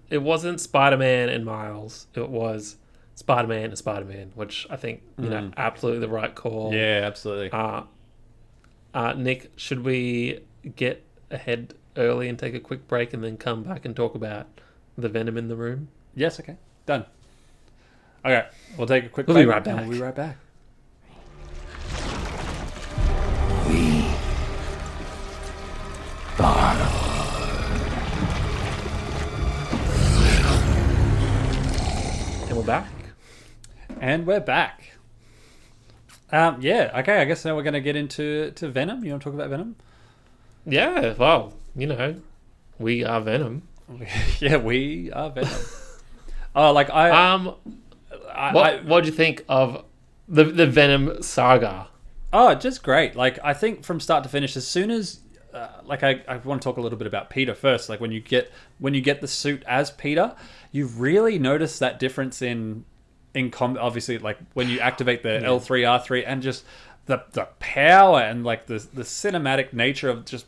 Spider-Man and Miles. It was Spider-Man and Spider-Man, which I think absolutely the right call. Yeah, absolutely. Nick, should we get ahead early and take a quick break and then come back and talk about the Venom in the room? Yes, okay. Done. Okay, we'll take a quick We'll break. be right back. And we'll be right back. And we're back. And we're back. Yeah, okay, I guess now we're going to get into Venom. You want to talk about Venom? Yeah, well, we are Venom. Yeah, we are Venom. What do you think of the Venom saga? Oh, just great. Like, I think from start to finish, as soon as I want to talk a little bit about Peter first. Like when you get the suit as Peter, you really notice that difference in combat. Obviously, like when you activate the L3 R3 and just the power and like the cinematic nature of just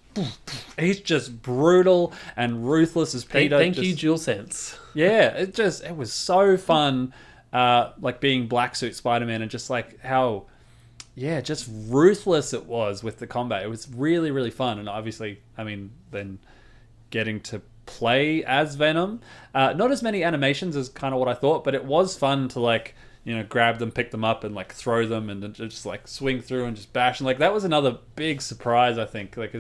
he's just brutal and ruthless as Peter. Thank you, DualSense. Yeah, it was so fun, like being Black Suit Spider-Man and just like how. Yeah, just ruthless it was with the combat. It was really, really fun. And obviously, I mean, then getting to play as Venom. Not as many animations as kind of what I thought, but it was fun to like, grab them, pick them up and like throw them and then just like swing through and just bash. And like that was another big surprise, I think. Like,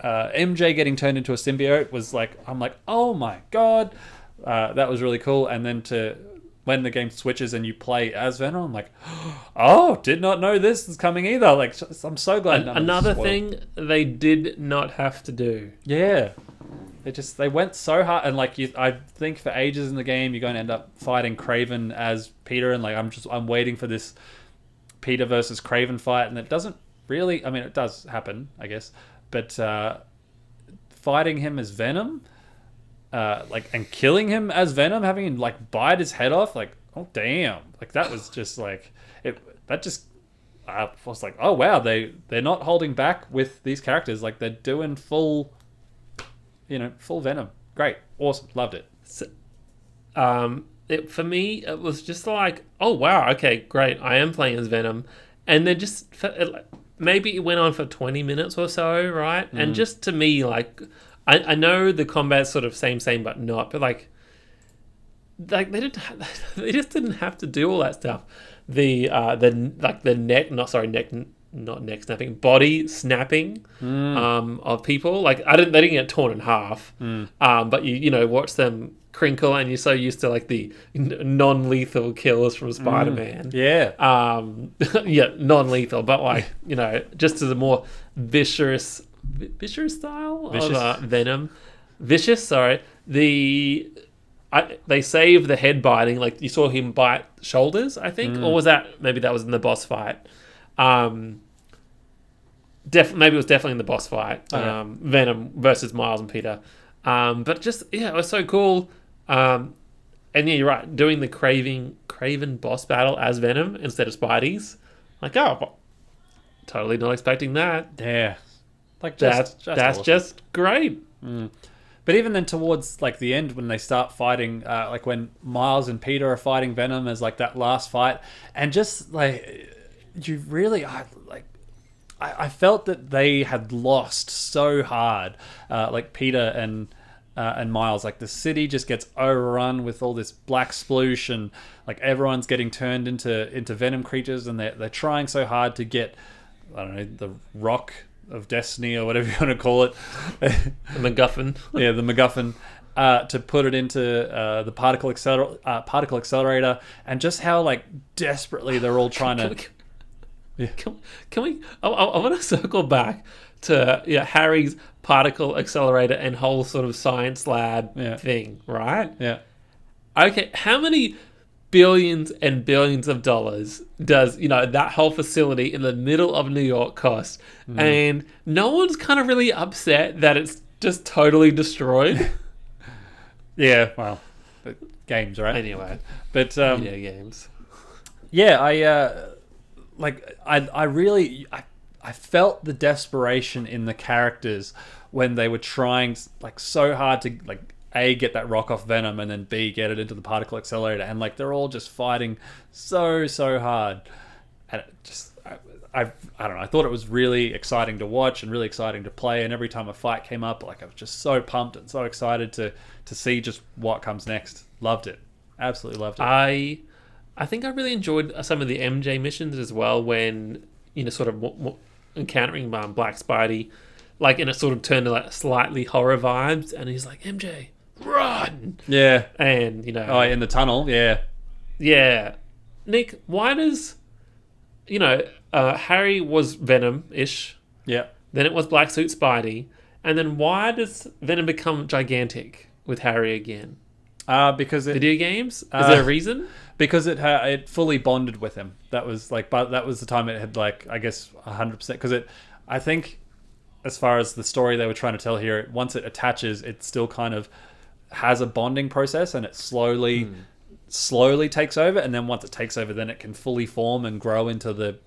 MJ getting turned into a symbiote was like, I'm like, oh my God. That was really cool. And then when the game switches and you play as Venom, I'm like, oh, did not know this is coming either. Like, I'm so glad. Another thing they did not have to do. Yeah, they went so hard, and like I think for ages in the game, you're going to end up fighting Kraven as Peter, and like I'm waiting for this Peter versus Kraven fight, and it doesn't really. I mean, it does happen, I guess, but fighting him as Venom. And killing him as Venom, having him like bite his head off, like, oh damn, like that was just like it. That just I was like, oh wow, they're not holding back with these characters, like they're doing full Venom. Great, awesome, loved it. So, for me, it was just like, oh wow, okay, great, I am playing as Venom, and then just maybe it went on for 20 minutes or so, right? And just to me, like. I know the combat's sort of same but not, but like they just didn't have to do all that stuff. The neck snapping, body snapping of people. Like they didn't get torn in half, but you watch them crinkle, and you're so used to like the non-lethal kills from Spider-Man. Yeah, non-lethal, but like just as a more vicious style of Venom. Vicious, sorry. They saved the head biting. Like you saw him bite shoulders, I think, or was maybe that was in the boss fight. Maybe it was definitely in the boss fight. Venom versus Miles and Peter. But just it was so cool. And yeah, you're right. Doing the Kraven boss battle as Venom instead of Spidey's. Like, totally not expecting that. Yeah. Like that's awesome. just great. But even then towards like the end when they start fighting, like when Miles and Peter are fighting Venom as like that last fight, and just like you really I felt that they had lost so hard, like Peter and Miles. Like the city just gets overrun with all this black sploosh, and like everyone's getting turned into Venom creatures, and they're trying so hard to get, I don't know, the rock of destiny or whatever you want to call it, the MacGuffin. Yeah, the MacGuffin, to put it into the particle accelerator, and just how like desperately they're all trying to. Can we? I want to circle back to Harry's particle accelerator and whole sort of science lab thing, right? Yeah. Okay, how many billions and billions of dollars does that whole facility in the middle of New York cost? And no one's kind of really upset that it's just totally destroyed. Yeah, well, games, right? Anyway, but video games. Yeah, I really felt the desperation in the characters when they were trying like so hard to like A, get that rock off Venom, and then B, get it into the particle accelerator, and like they're all just fighting so hard, and it just I don't know, I thought it was really exciting to watch and really exciting to play, and every time a fight came up, like I was just so pumped and so excited to see just what comes next. Loved it, absolutely loved it. I think I really enjoyed some of the MJ missions as well, when sort of encountering Black Spidey, like, and it sort of turned to like slightly horror vibes, and he's like, MJ, run! Yeah. And, in the tunnel, yeah. Yeah. Nick, why does, Harry was Venom-ish. Yeah. Then it was Black Suit Spidey. And then why does Venom become gigantic with Harry again? Because it... Video games? Is there a reason? Because it fully bonded with him. That was like, but that was the time it had like, I guess 100%. Because I think, as far as the story they were trying to tell here, once it attaches, it still kind of has a bonding process, and it slowly takes over. And then once it takes over, then it can fully form and grow into the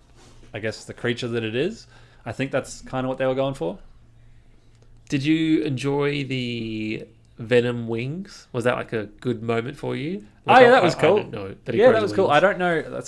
creature that it is. I think that's kind of what they were going for. Did you enjoy the Venom wings? Was that like a good moment for you? Yeah, that was cool. I don't know that that was cool. I don't know.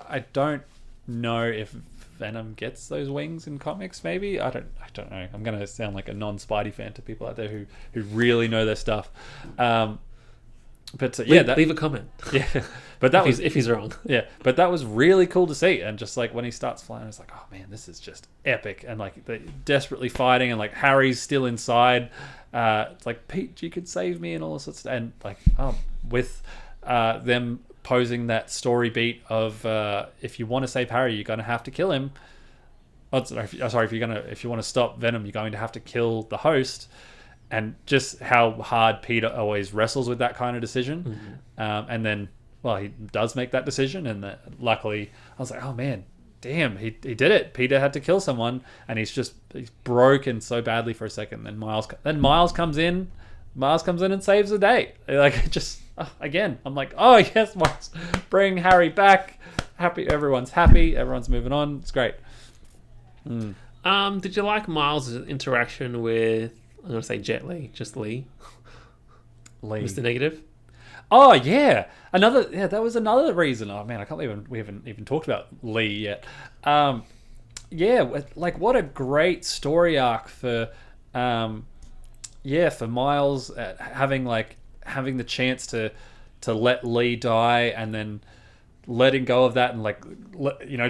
I don't know if Venom gets those wings in comics. Maybe I don't know. I'm gonna sound like a non-Spidey fan to people out there who really know their stuff. But leave a comment. Yeah, but that if he's wrong. Yeah, but that was really cool to see, and just like when he starts flying, it's like, oh man, this is just epic, and like they're desperately fighting, and like Harry's still inside. It's like, Pete, you could save me, and all this sorts of stuff, and like with them posing that story beat of if you want to save Harry, you're gonna have to kill him. If you want to stop Venom, you're going to have to kill the host. And just how hard Peter always wrestles with that kind of decision. Mm-hmm. And then, well, he does make that decision. And luckily, I was like, oh man, damn, he did it. Peter had to kill someone. And he's broken so badly for a second. Then Miles comes in. Miles comes in and saves the day. Like, again, I'm like, oh yes, Miles, bring Harry back. Happy, everyone's happy. Everyone's moving on. It's great. Did you like Miles' interaction with, I'm going to say Jet Li, just Lee. Mr. Negative. Oh, yeah. That was another reason. Oh, man, I can't believe we haven't even talked about Lee yet. Like, what a great story arc for Miles having the chance to let Lee die, and then letting go of that, and like,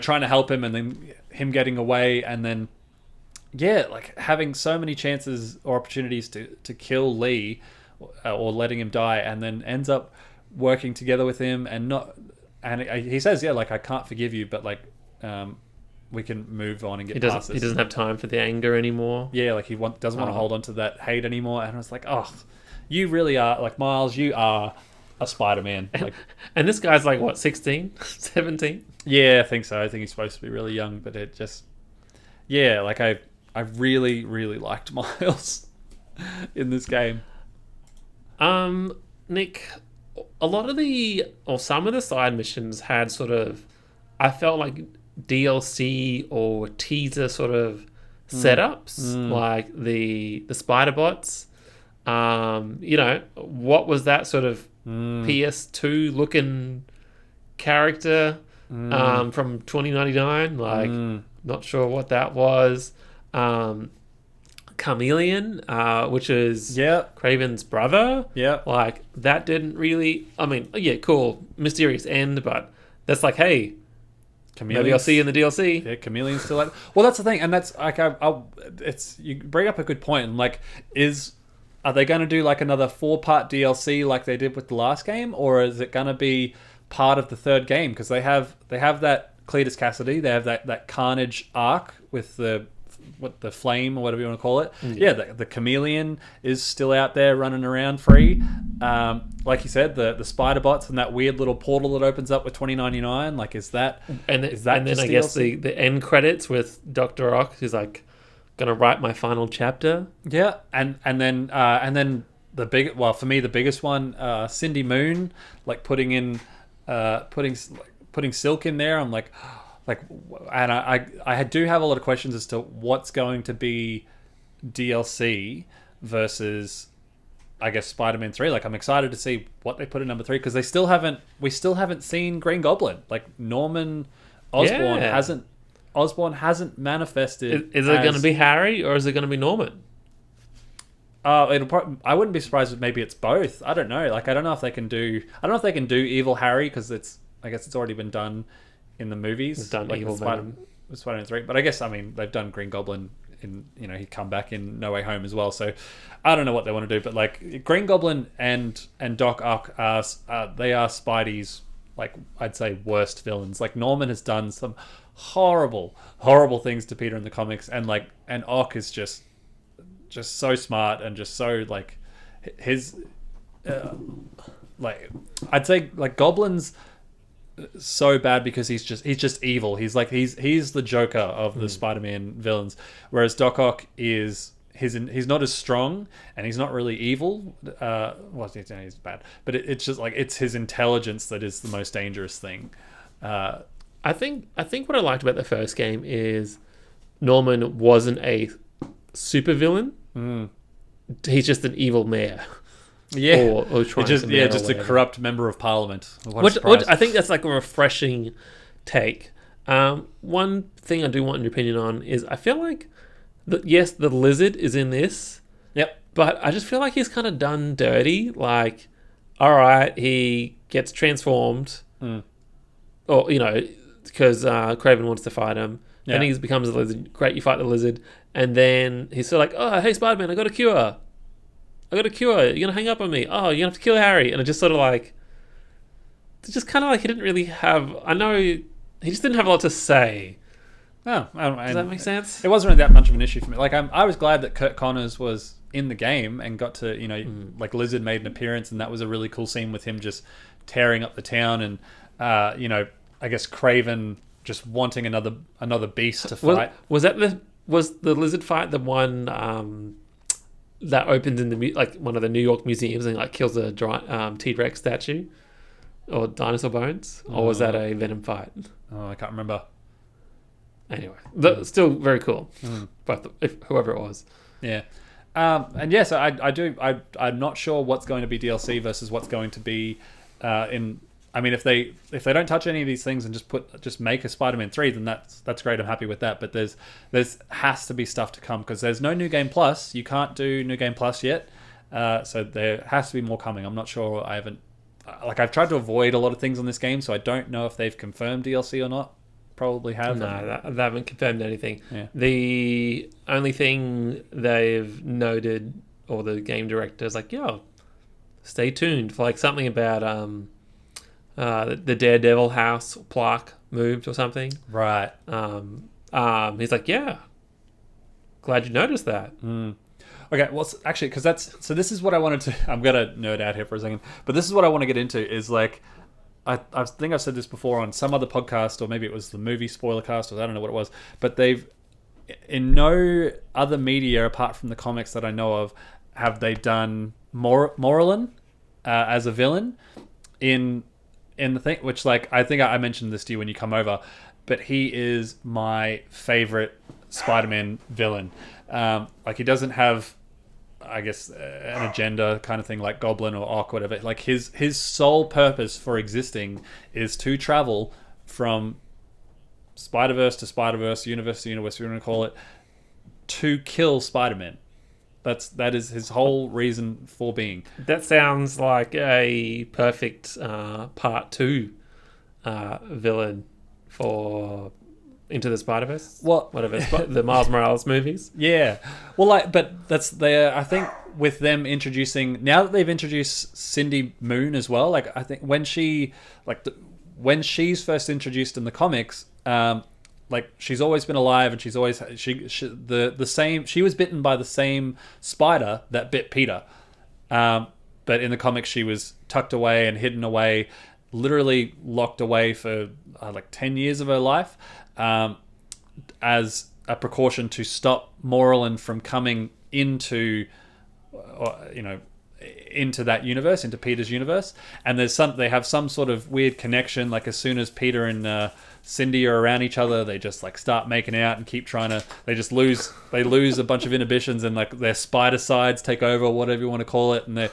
trying to help him, and then him getting away, and then like having so many chances or opportunities to kill Lee or letting him die, and then ends up working together with him, and he says, like, I can't forgive you, but like we can move on and get past this. He doesn't have time for the anger anymore. Yeah, like he doesn't want to hold on to that hate anymore. And I was like, oh, you really are, like, Miles, you are a Spider-Man. Like, and this guy's like, what, 16, 17? Yeah, I think so. I think he's supposed to be really young, but it just, like I really, really liked Miles in this game. Nick, some of the side missions had sort of, I felt like DLC or teaser sort of setups, like the spider bots. What was that sort of PS2 looking character from 2099? Like, not sure what that was. Chameleon, which is Kraven's brother. Yeah, like that didn't really. I mean, cool, mysterious end, but that's like, hey, maybe I'll see you in the DLC. Yeah, Chameleon's still like. Well, that's the thing, and that's like, it's, you bring up a good point, and like, are they going to do like another 4-part DLC like they did with the last game, or is it going to be part of the third game? Because they have that Cletus Cassidy, they have that Carnage arc with the flame or whatever you want to call it. The Chameleon is still out there running around free. Like you said, the spider bots and that weird little portal that opens up with 2099. Like, is that and then I guess the end credits with Dr. Ock, who's like, gonna write my final chapter. Yeah, and then the biggest one, Cindy Moon, like putting Silk in there. I'm like, and I do have a lot of questions as to what's going to be DLC versus, I guess, Spider-Man 3. Like, I'm excited to see what they put in number 3 because we still haven't seen Green Goblin. Like, Norman Osborn hasn't manifested. Is it going to be Harry or is it going to be Norman? I wouldn't be surprised if maybe it's both. I don't know. Like, I don't know if they can do Evil Harry because I guess it's already been done in the movies. It's done like Evil Venom. Spider-Man 3. But I guess, I mean, they've done Green Goblin in, he'd come back in No Way Home as well. So I don't know what they want to do. But, like, Green Goblin and Doc Ock they are Spidey's, like, I'd say, worst villains. Like, Norman has done some horrible, horrible things to Peter in the comics. And Ock is just so smart and just so, like, his... like, I'd say, like, Goblin's so bad because he's just evil. He's the Joker of the Spider-Man villains, whereas Doc Ock is he's not as strong and he's not really evil. He's bad, but it's just like it's his intelligence that is the most dangerous thing. I think what I liked about the first game is Norman wasn't a super villain. He's just an evil mayor. Yeah, or just a corrupt member of parliament. Which I think that's like a refreshing take. One thing I do want your opinion on is I feel like yes, the lizard is in this. Yep. But I just feel like he's kind of done dirty. Like, all right, he gets transformed, or because Kraven wants to fight him. Yeah. Then he becomes a lizard. Great, you fight the lizard, and then he's sort of like, "Oh, hey, Spider-Man, I got a cure. You're gonna hang up on me. Oh, you're gonna have to kill Harry." And it just sort of like, it's just kind of like he didn't really have. I know he just didn't have a lot to say. Oh, does that make sense? It wasn't really that much of an issue for me. Like, I was glad that Kurt Connors was in the game and got to, like, Lizard made an appearance, and that was a really cool scene with him just tearing up the town, and I guess Kraven just wanting another beast to fight. Was the Lizard fight the one that opens in the one of the New York museums and like kills a T-Rex statue or dinosaur bones, or was that a Venom fight? Oh, I can't remember. Anyway, still very cool. But whoever it was, yeah. And yes, I'm not sure what's going to be DLC versus what's going to be in. I mean, if they don't touch any of these things and just make a Spider-Man 3, then that's great. I'm happy with that. But there's has to be stuff to come because there's no New Game Plus. You can't do New Game Plus yet. So there has to be more coming. I'm not sure. I've tried to avoid a lot of things on this game, so I don't know if they've confirmed DLC or not. Probably have. No, they haven't confirmed anything. Yeah. The only thing they've noted, or the game director is like, "Yo, stay tuned for like something about the Daredevil house plaque moved or something." Right. He's like, "Yeah, glad you noticed that." Okay, well, actually, because this is what I wanted to. I'm gonna nerd out here for a second, but this is what I want to get into. Is like, I think I've said this before on some other podcast, or maybe it was the movie Spoilercast, or I don't know what it was. But they've, in no other media apart from the comics that I know of, have they done Morolin as a villain in the thing. Which, like, I think I mentioned this to you when you come over, but he is my favorite Spider-Man villain. Like, he doesn't have, I guess, an agenda kind of thing like Goblin or Ock, whatever. Like, his sole purpose for existing is to travel from Spider-Verse to Spider-Verse, universe to universe, whatever you want to call it, to kill Spider-Man. That is his whole reason for being. That sounds like a perfect part 2 villain for Into the Spider-Verse. Well, whatever, the Miles Morales movies. Yeah. Well, but that's there. I think with them introducing, now that they've introduced Cindy Moon as well, like, I think when she's first introduced in the comics, like, she's always been alive, and she's always the same. She was bitten by the same spider that bit Peter, but in the comics she was tucked away and hidden away, literally locked away for like 10 years of her life, as a precaution to stop Morolin from coming into, into that universe, into Peter's universe, and they have some sort of weird connection. Like as soon as Peter and Cindy are around each other, they just like start making out and keep trying to. They just lose a bunch of inhibitions, and like their spider sides take over, whatever you want to call it, and they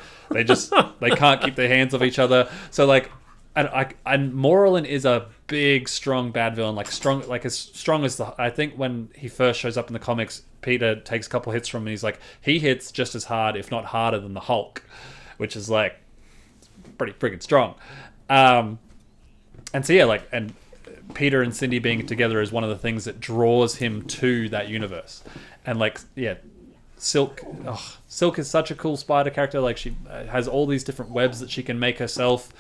can't keep their hands off each other. So like, and Morolin is a big, strong bad villain, like as strong as I think when he first shows up in the comics, Peter takes a couple hits from him, and he's like, he hits just as hard, if not harder, than the Hulk, which is like pretty friggin' strong. And so yeah, like, and Peter and Cindy being together is one of the things that draws him to that universe. And like, yeah, Silk is such a cool spider character. Like she has all these different webs that she can make herself.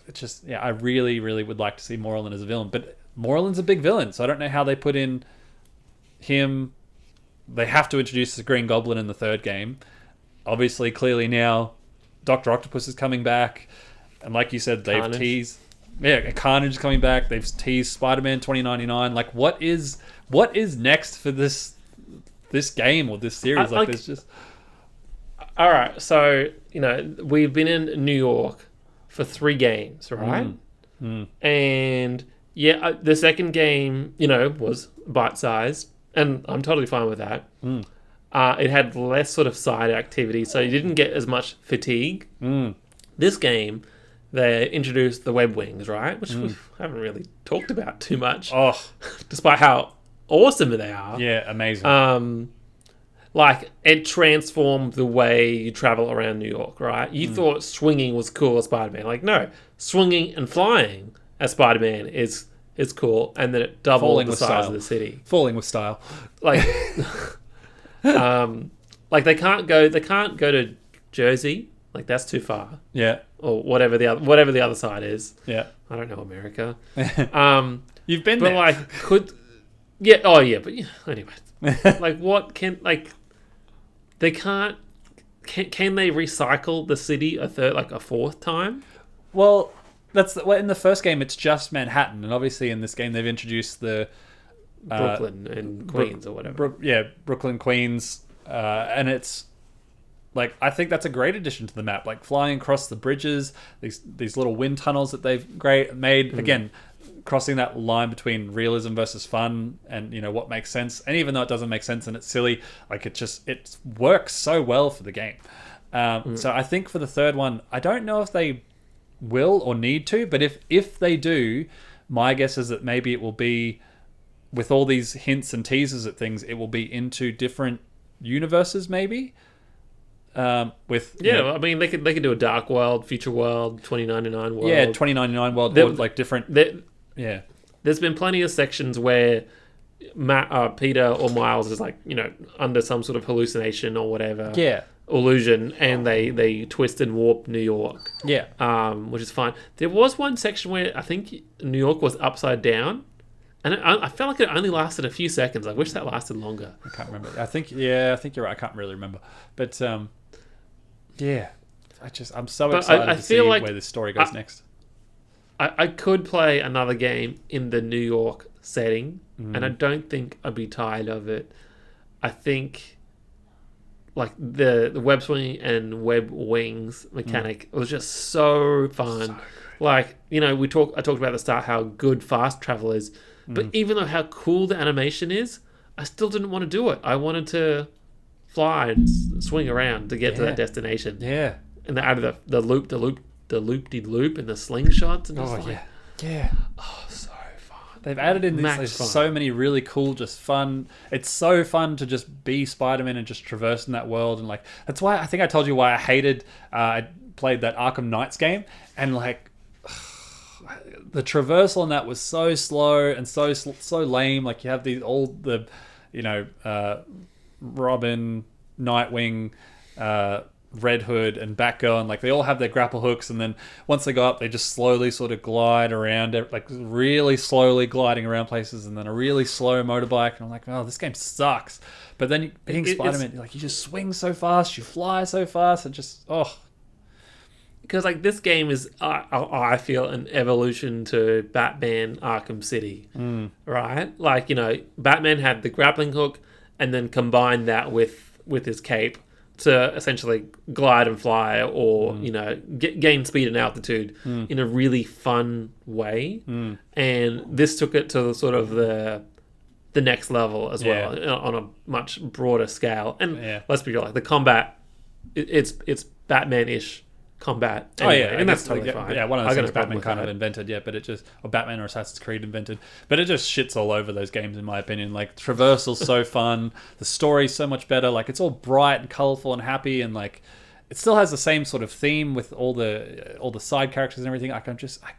It's just, yeah, I really, really would like to see Morolin as a villain. But Morolin's a big villain, so I don't know how they put in him. They have to introduce the Green Goblin in the third game. Obviously, clearly now, Dr. Octopus is coming back. And like you said, they've teased... Yeah, Carnage is coming back. They've teased Spider-Man 2099. Like, what is next for this game or this series? Like, there's just... All right, so, we've been in New York for 3 games, right? And yeah, the second game, was bite-sized, and I'm totally fine with that. It had less sort of side activity, so you didn't get as much fatigue. This game, they introduced the web wings, right? Which we haven't really talked about too much. Oh, despite how awesome they are. Yeah, amazing. Like, it transformed the way you travel around New York, right? You thought swinging was cool as Spider-Man. Like, no. Swinging and flying as Spider-Man is cool, and then it doubled the size of the city. Falling with style. Like, like they can't go to Jersey. Like, that's too far. Yeah. Or whatever the other side is. Yeah. I don't know America. You've been but there. Like, yeah. Oh, yeah. But anyway, like, what can they can't? Can they recycle the city a fourth time? Well, in the first game it's just Manhattan, and obviously in this game they've introduced the Brooklyn and Queens or whatever. Brooklyn, Queens, and it's like, I think that's a great addition to the map. Like flying across the bridges, these little wind tunnels that they've made again. Crossing that line between realism versus fun, and what makes sense, and even though it doesn't make sense and it's silly, like it works so well for the game. So I think for the third one, I don't know if they will or need to, but if they do, my guess is that maybe it will be, with all these hints and teasers at things, it will be into different universes, maybe. I mean, they could do a Dark World, Future World, 2099 World. Yeah, 2099 World, or like different. Yeah, there's been plenty of sections where Peter or Miles is like, under some sort of hallucination or whatever, illusion, and they twist and warp New York, which is fine. There was one section where I think New York was upside down, and I felt like it only lasted a few seconds. I wish that lasted longer. I can't remember. I think you're right. I can't really remember, but yeah, I'm so excited to see where this story goes next. I could play another game in the New York setting, and I don't think I'd be tired of it. I think, like, the web swinging and web wings mechanic was just so fun. So like, I talked about at the start how good fast travel is, but even though how cool the animation is, I still didn't want to do it. I wanted to fly and swing around to get to that destination. Yeah, and out of the loop-de-loop and the slingshots, and so fun. They've added in so many really cool, just fun. It's so fun to just be Spider-Man and just traverse in that world, and like that's why I think I told you why I hated. I played that Arkham Knights game, and like the traversal on that was so slow and so lame. Like you have Robin, Nightwing, Red Hood and Batgirl, and like they all have their grapple hooks, and then once they go up, they just slowly sort of glide around, like really slowly gliding around places, and then a really slow motorbike, and I'm like, oh, this game sucks. But then being Spider-Man, like you just swing so fast, you fly so fast, and just because like this game is, I feel, an evolution to Batman Arkham City, right? Like Batman had the grappling hook, and then combined that with his cape. to essentially glide and fly, or gain speed and altitude in a really fun way. And this took it to sort of the next level as well, on a much broader scale. And let's be real, like the combat, it's Batman-ish combat. Anyway, and that's totally fine. Yeah, one of those things Batman kind of invented. Yeah, but or Batman or Assassin's Creed invented. But it just shits all over those games, in my opinion. Like traversal's so fun, the story's so much better. Like it's all bright and colorful and happy, and like it still has the same sort of theme with all the side characters and everything. I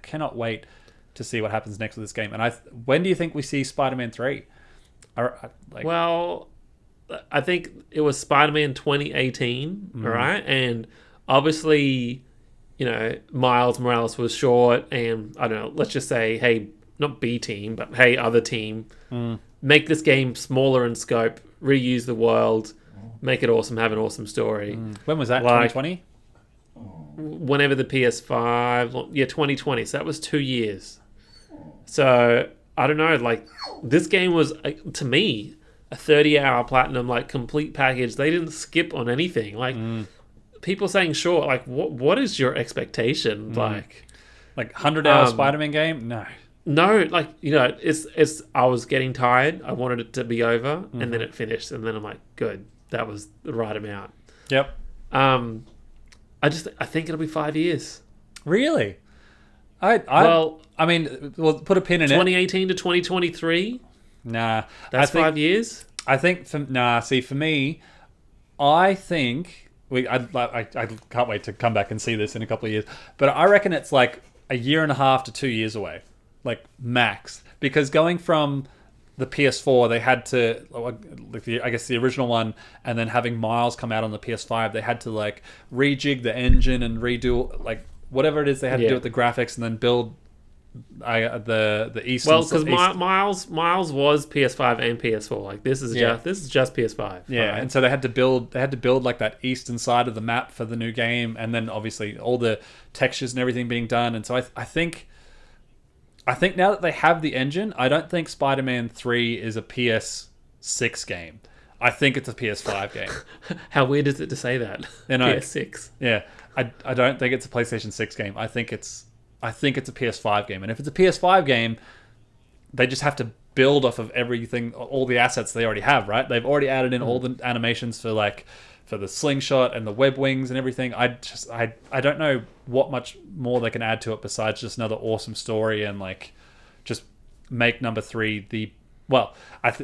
cannot wait to see what happens next with this game. And when do you think we see Spider-Man 3? Well, I think it was Spider-Man 2018, right? And obviously, Miles Morales was short, and I don't know, let's just say, hey, not B team, but hey, other team, make this game smaller in scope, reuse the world, make it awesome, have an awesome story. When was that? 2020? Whenever the PS5, 2020. So that was 2 years. So I don't know, like this game was, to me, a 30-hour platinum, like complete package. They didn't skip on anything. Like people saying short, like what is your expectation? Like 100-hour Spider-Man game? No, like it's I was getting tired. I wanted it to be over, and then it finished, and then I'm like, good, that was the right amount. Yep. I think it'll be 5 years. Really? I mean, we'll put a pin in 2018 to 2023. Nah, that's 5 years. I think for me, I think I can't wait to come back and see this in a couple of years. But I reckon it's like a year and a half to 2 years away, like max. Because going from the PS4, they had to, I guess the original one, and then having Miles come out on the PS5, they had to like rejig the engine and redo like whatever it is they had to do with the graphics, and then build the East. Well, because Miles was PS5 and PS4. Like this is just PS5. Yeah, right? And so they had to build like that eastern side of the map for the new game, and then obviously all the textures and everything being done. And so I think now that they have the engine, I don't think Spider-Man 3 is a PS6 game. I think it's a PS5 game. How weird is it to say that? PS6. Yeah, I don't think it's a PlayStation 6 game. I think it's a PS5 game. And if it's a PS5 game, they just have to build off of everything, all the assets they already have, right? They've already added in all the animations for the slingshot and the web wings and everything. I don't know what much more they can add to it besides just another awesome story and like just make number 3 the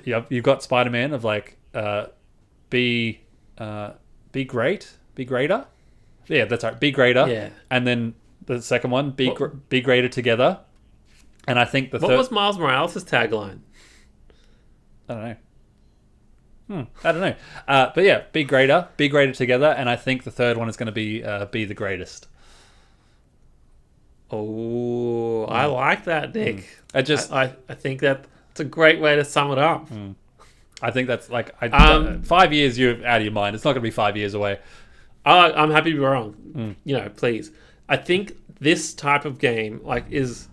you've got Spider-Man of like be greater. Yeah, that's right. Be greater. Yeah. And then the second one, be greater together. And I think what was Miles Morales' tagline? I don't know. I don't know. But yeah, be greater together. And I think the third one is going to be the greatest. Oh, I like that, Nick. I think that's a great way to sum it up. I think that's like 5 years you're out of your mind. It's not going to be 5 years away. I'm happy to be wrong. Please. I think this type of game is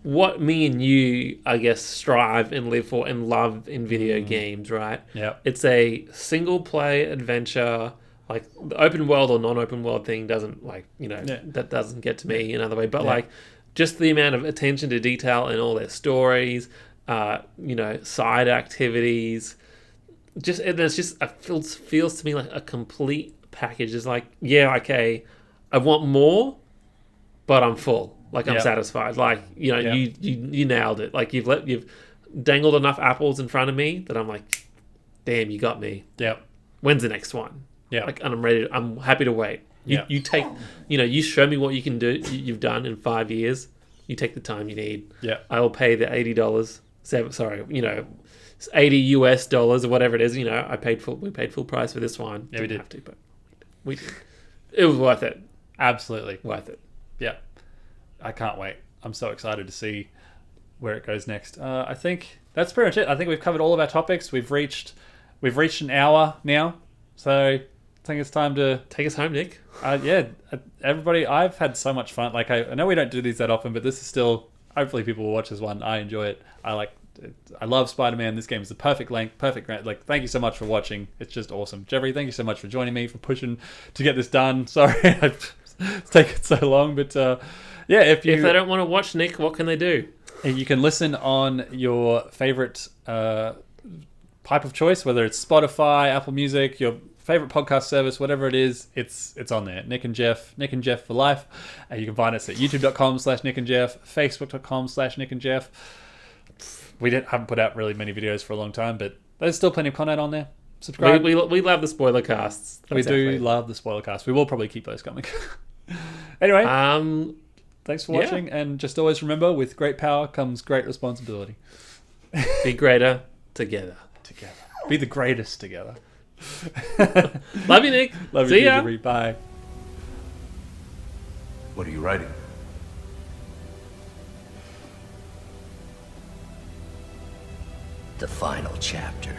what me and you, I guess, strive and live for and love in video games, right? Yeah. It's a single play adventure. Like the open world or non-open world thing doesn't that doesn't get to me another way. But just the amount of attention to detail in all their stories, side activities, it feels to me like a complete package. It's like, okay, I want more, but I'm full. Like I'm satisfied. Like you nailed it. Like you've dangled enough apples in front of me that I'm like, damn, you got me. Yep. When's the next one? Yeah. Like, and I'm happy to wait. You take, you show me what you can do. You've done in 5 years. You take the time you need. Yeah. I will pay the $80. $80 US or whatever it is. We paid full price for this one. Yeah, we did. Have to, but we did. It was worth it. Absolutely worth it. Yeah. I can't wait. I'm so excited to see where it goes next. I think that's pretty much it. I think we've covered all of our topics. We've reached an hour now, so I think it's time to take us home, Nick. Everybody, I've had so much fun. Like I know we don't do these that often, but this is still. Hopefully, people will watch this one. I enjoy it. I like I love Spider-Man. This game is the perfect length, perfect. Like, thank you so much for watching. It's just awesome. Jeffrey, thank you so much for joining me, for pushing to get this done. Sorry, it's taken so long, but yeah, if they don't want to watch Nick, what can they do? You can listen on your favorite pipe of choice, whether it's Spotify, Apple Music, your favorite podcast service, whatever it is, it's on there. Nick and Jeff for life. You can find us at youtube.com/NickandJeff, facebook.com/NickandJeff. We haven't put out really many videos for a long time, but there's still plenty of content on there. Subscribe. We love the spoiler casts. We do love the spoiler cast. We will probably keep those coming. Anyway, thanks for watching, and just always remember, with great power comes great responsibility. Be greater together. Be the greatest together. Love you, Nick. Love See you, ya. Jeffrey. Bye. What are you writing? The final chapter.